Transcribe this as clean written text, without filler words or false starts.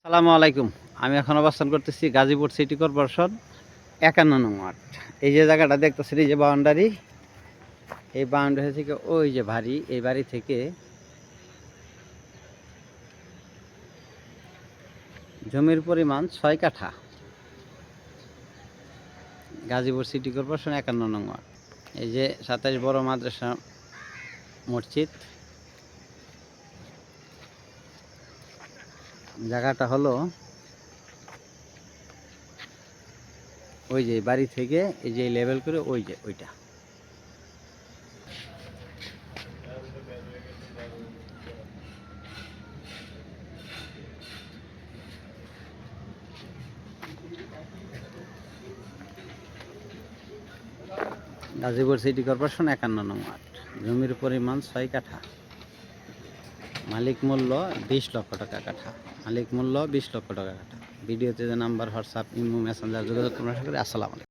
আসসালামু আলাইকুম। আমি এখন অবস্থান করতেছি গাজীপুর সিটি কর্পোরেশন ৫১ নং ওয়ার্ড। এই যে জায়গাটা দেখতেছেন, এই যে বাউন্ডারি, এই বাউন্ডারি থেকে ওই যে বাড়ি, এই বাড়ি থেকে জমির পরিমাণ ৬ কাঠা। গাজীপুর সিটি কর্পোরেশন ৫১ নং ওয়ার্ড। এই যে ২৭ বড় মাদ্রাসা মসজিদ। জায়গাটা হলো ওই যে বাড়ি থেকে এই যে লেভেল করে ওই যে ওইটা। গাজীপুর সিটি কর্পোরেশন ৫১ নং ওয়ার্ড। জমির পরিমাণ ৬ কাঠা। মালিক মূল্য ২০ লক্ষ টাকা কাঠা। মালিক মূল্য ২০ লক্ষ টাকা কাঠা। ভিডিওতে যে নাম্বার, হোয়াটসঅ্যাপ, ইমো, মেসেঞ্জার যোগাযোগ করবেন। আশা করি। আসসালামু আলাইকুম।